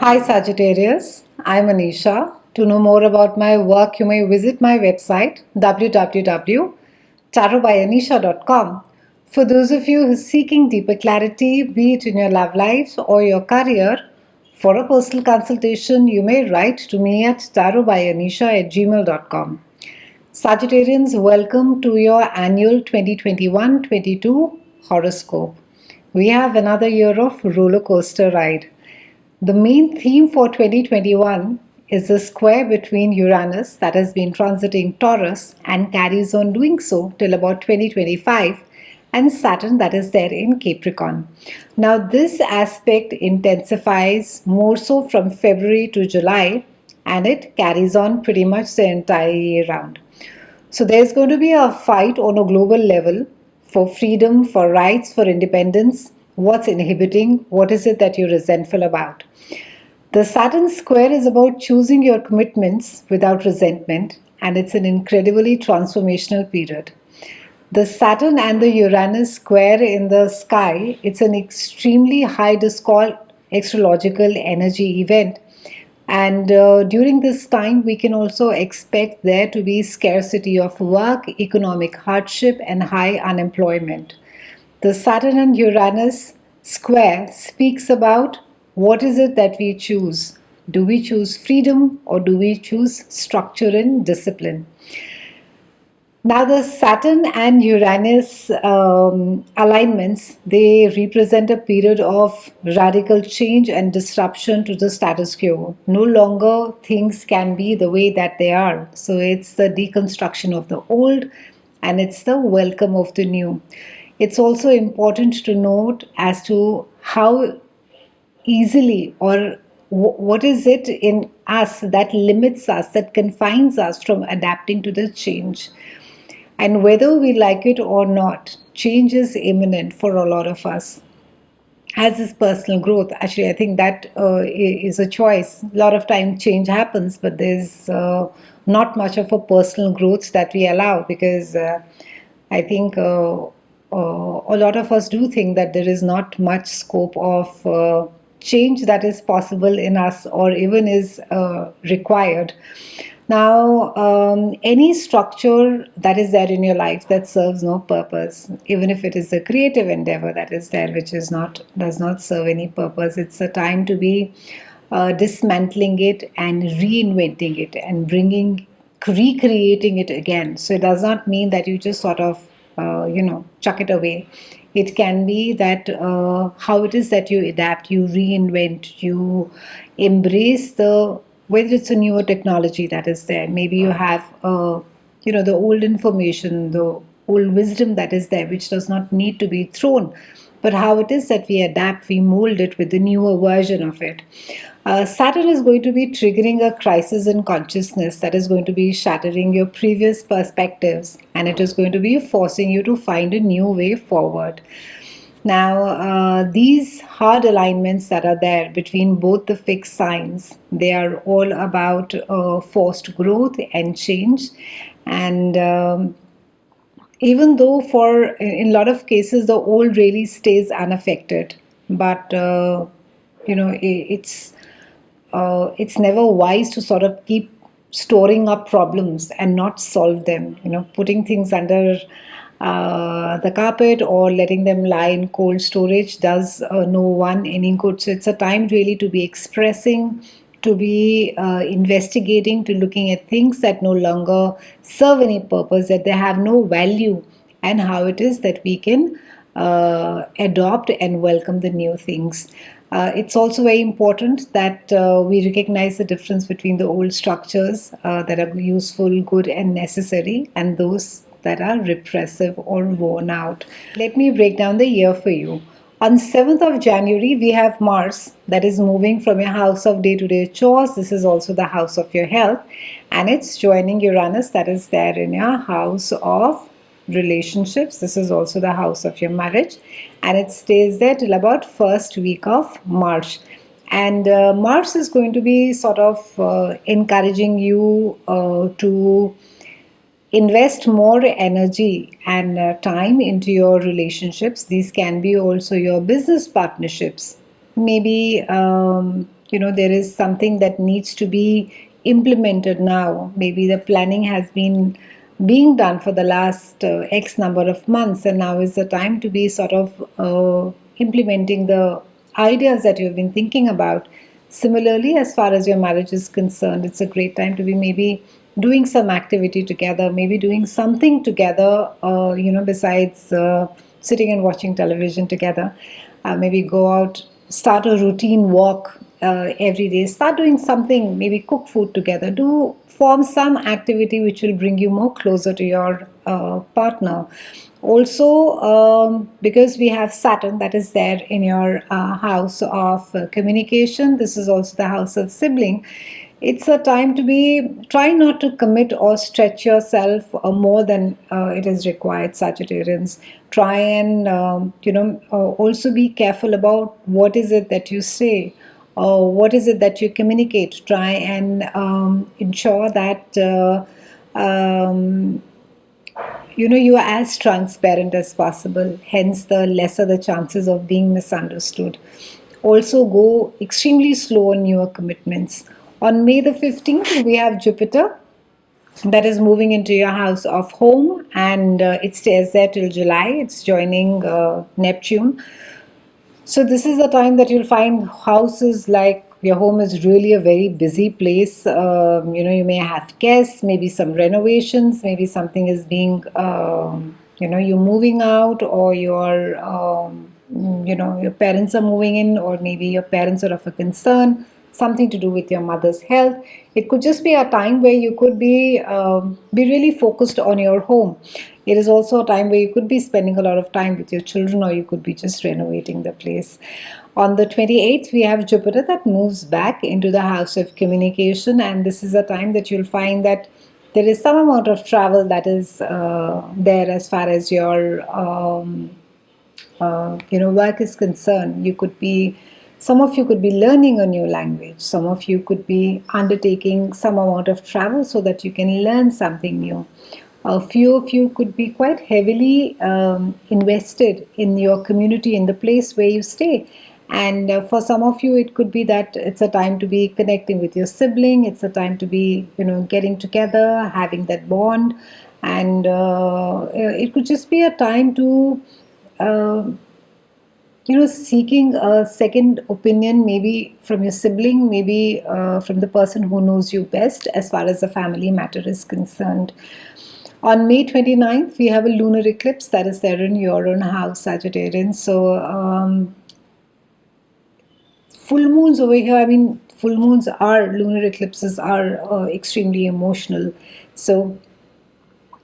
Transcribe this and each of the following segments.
Hi Sagittarius, I'm Anisha. To know more about my work, you may visit my website www.tarotbyanisha.com. For those of you who are seeking deeper clarity, be it in your love life or your career, for a personal consultation, you may write to me at tarotbyanisha@gmail.com. Sagittarians, welcome to your annual 2021-22 horoscope. We have another year of roller coaster ride. The main theme for 2021 is the square between Uranus that has been transiting Taurus and carries on doing so till about 2025, and Saturn that is there in Capricorn. Now, this aspect intensifies more so from February to July, and it carries on pretty much the entire year round. So there's going to be a fight on a global level for freedom, for rights, for independence. What's inhibiting? What is it that you're resentful about? The Saturn square is about choosing your commitments without resentment, and it's an incredibly transformational period. The Saturn and the Uranus square in the sky, it's an extremely high astrological energy event. And during this time, we can also expect there to be scarcity of work, economic hardship, and high unemployment. The Saturn and Uranus square speaks about what is it that we choose. Do we choose freedom or do we choose structure and discipline? Now, the Saturn and Uranus alignments, they represent a period of radical change and disruption to the status quo. No longer things can be the way that they are. So it's the deconstruction of the old and it's the welcome of the new. It's also important to note as to how easily or what is it in us that limits us, that confines us from adapting to the change. And whether we like it or not, change is imminent for a lot of us. As is personal growth. Actually, I think that is a choice. A lot of time change happens, but there's not much of a personal growth that we allow because I think a lot of us do think that there is not much scope of change that is possible in us or even is required. Now, any structure that is there in your life that serves no purpose, even if it is a creative endeavor that is there, which is not does not serve any purpose, it's a time to be dismantling it and reinventing it and recreating it again. So it does not mean that you just sort of chuck it away. It can be that how it is that you adapt, you reinvent, you embrace the whether it's a newer technology that is there. Maybe you have the old information, the old wisdom that is there, which does not need to be thrown, but how it is that we adapt, we mold it with the newer version of it. Saturn is going to be triggering a crisis in consciousness that is going to be shattering your previous perspectives and it is going to be forcing you to find a new way forward. Now, these hard alignments that are there between both the fixed signs, they are all about forced growth and change. And even though in a lot of cases, the old really stays unaffected, but it's never wise to sort of keep storing up problems and not solve them. Putting things under the carpet or letting them lie in cold storage does no one any good. So it's a time really to be expressing, to be investigating, to looking at things that no longer serve any purpose, that they have no value, and how it is that we can adopt and welcome the new things. It's also very important that we recognize the difference between the old structures that are useful, good, and necessary, and those that are repressive or worn out. Let me break down the year for you. On 7th of January, we have Mars that is moving from your house of day-to-day chores. This is also the house of your health, and it's joining Uranus that is there in your house of relationships. This is also the house of your marriage, and it stays there till about first week of March. And Mars is going to be sort of encouraging you to invest more energy and time into your relationships. These can be also your business partnerships. Maybe there is something that needs to be implemented now. Maybe the planning has been being done for the last X number of months, and now is the time to be sort of implementing the ideas that you've been thinking about. Similarly, as far as your marriage is concerned, it's a great time to be maybe doing some activity together, maybe doing something together, besides sitting and watching television together. Maybe go out, start a routine walk every day, start doing something, maybe cook food together, do form some activity which will bring you more closer to your partner. Also, because we have Saturn that is there in your house of communication, this is also the house of sibling. It's a time to be try not to commit or stretch yourself more than it is required, Sagittarians. Try and also be careful about what is it that you say, or what is it that you communicate. Try and ensure that you are as transparent as possible, hence the lesser the chances of being misunderstood. Also go extremely slow on your commitments. On May the 15th, we have Jupiter that is moving into your house of home, and it stays there till July. It's joining Neptune. So this is the time that you'll find houses like your home is really a very busy place. You may have guests, maybe some renovations, maybe something is being, you're moving out, or your parents are moving in, or maybe your parents are of a concern, something to do with your mother's health. It could just be a time where you could be really focused on your home. It is also a time where you could be spending a lot of time with your children, or you could be just renovating the place. On the 28th, we have Jupiter that moves back into the house of communication, and this is a time that you'll find that there is some amount of travel that is there as far as your work is concerned. Some of you could be learning a new language. Some of you could be undertaking some amount of travel so that you can learn something new. A few of you could be quite heavily invested in your community, in the place where you stay. And for some of you, it could be that it's a time to be connecting with your sibling. It's a time to be, getting together, having that bond. And it could just be a time to seeking a second opinion, maybe from your sibling, maybe from the person who knows you best as far as the family matter is concerned. On May 29th, we have a lunar eclipse that is there in your own house, Sagittarian. So, full moons over here, lunar eclipses are extremely emotional. So,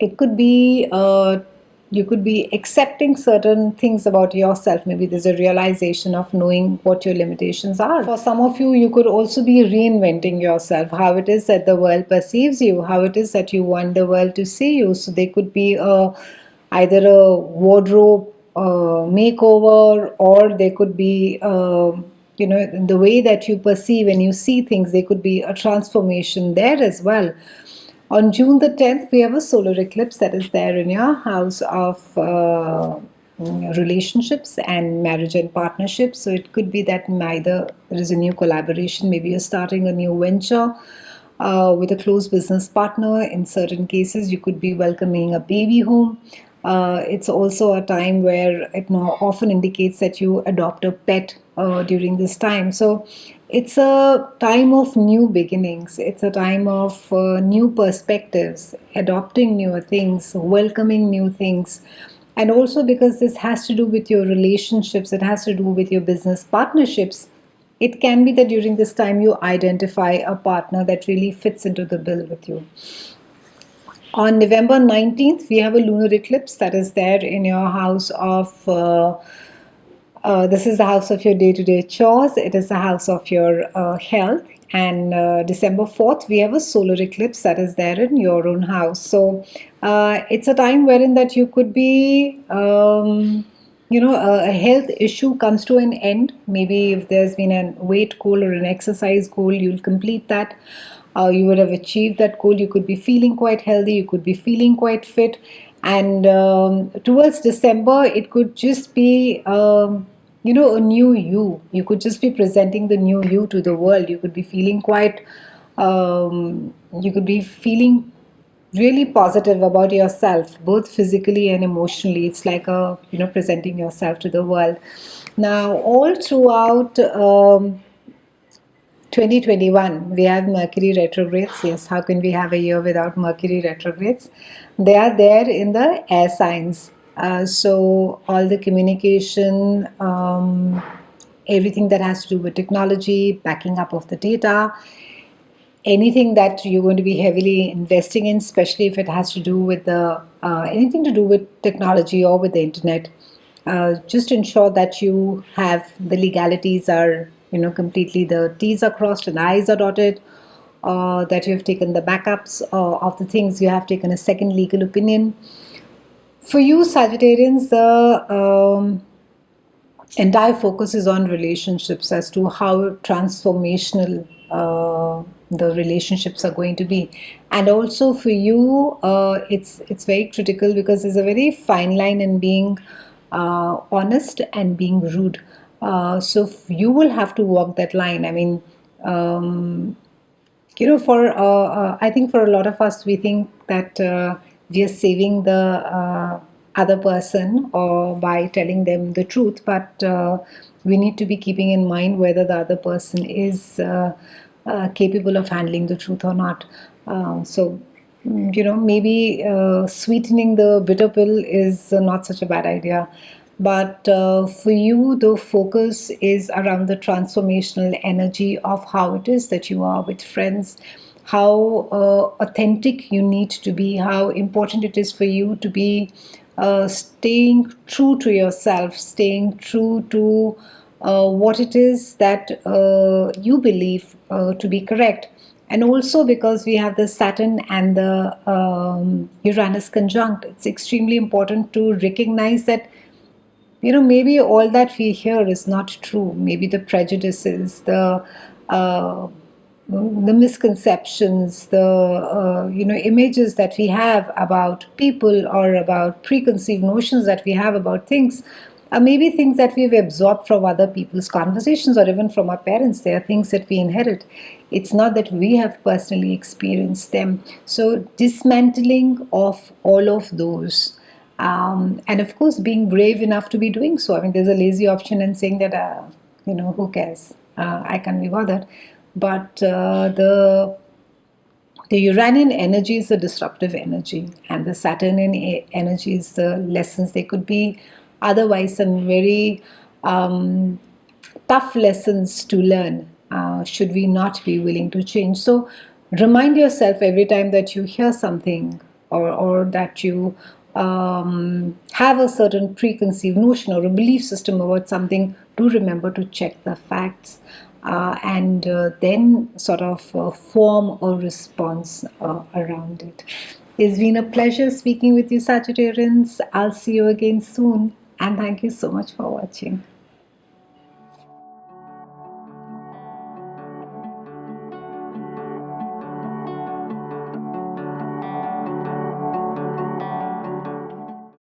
it could be you could be accepting certain things about yourself. Maybe there's a realization of knowing what your limitations are. For some of you, you could also be reinventing yourself, how it is that the world perceives you, how it is that you want the world to see you. So there could be either a wardrobe makeover, or there could be the way that you perceive and you see things. There could be a transformation there as well. On June the 10th, we have a solar eclipse that is there in your house of relationships and marriage and partnerships. So it could be that either there is a new collaboration, maybe you're starting a new venture with a close business partner. In certain cases, you could be welcoming a baby home. It's also a time where it often indicates that you adopt a pet during this time. So it's a time of new beginnings. It's a time of new perspectives, adopting newer things, welcoming new things. And also because this has to do with your relationships, it has to do with your business partnerships. It can be that during this time you identify a partner that really fits into the bill with you. On November 19th, we have a lunar eclipse that is there in your house of this is the house of your day-to-day chores. It is the house of your health. And December 4th, we have a solar eclipse that is there in your own house. So it's a time wherein that you could be, a health issue comes to an end. Maybe if there's been a weight goal or an exercise goal, you'll complete that. You would have achieved that goal. You could be feeling quite healthy. You could be feeling quite fit. And towards December, it could just be a new you. You could just be presenting the new you to the world. You could be feeling quite, you could be feeling really positive about yourself, both physically and emotionally. It's like presenting yourself to the world. Now, all throughout 2021, we have Mercury retrogrades. Yes, how can we have a year without Mercury retrogrades? They are there in the air signs. So, all the communication, everything that has to do with technology, backing up of the data, anything that you're going to be heavily investing in, especially if it has to do with the anything to do with technology or with the internet, just ensure that you have the legalities are completely, the T's are crossed and I's are dotted, that you have taken the backups of the things, you have taken a second legal opinion. For you Sagittarians, the entire focus is on relationships, as to how transformational the relationships are going to be. And also for you, it's very critical, because there's a very fine line in being honest and being rude. So you will have to walk that line. I mean, for I think for a lot of us, we think that we are saving the other person or by telling them the truth, but we need to be keeping in mind whether the other person is capable of handling the truth or not. So maybe sweetening the bitter pill is not such a bad idea. But for you, the focus is around the transformational energy of how it is that you are with friends, how authentic you need to be, how important it is for you to be staying true to yourself, staying true to what it is that you believe to be correct. And also because we have the Saturn and the Uranus conjunct, it's extremely important to recognize that maybe all that we hear is not true. Maybe the prejudices, uh, the misconceptions, the images that we have about people, or about preconceived notions that we have about things, are maybe things that we've absorbed from other people's conversations, or even from our parents. They are things that we inherit. It's not that we have personally experienced them. So dismantling of all of those, and of course being brave enough to be doing so. I mean, there's a lazy option in saying that who cares, I can't be bothered. But the Uranian energy is the disruptive energy, and the Saturnian energy is the lessons. They could be otherwise some very tough lessons to learn, should we not be willing to change. So remind yourself every time that you hear something, or that you have a certain preconceived notion or a belief system about something, do remember to check the facts, and then sort of form a response around it. It's been a pleasure speaking with you, Sagittarians. I'll see you again soon, and thank you so much for watching.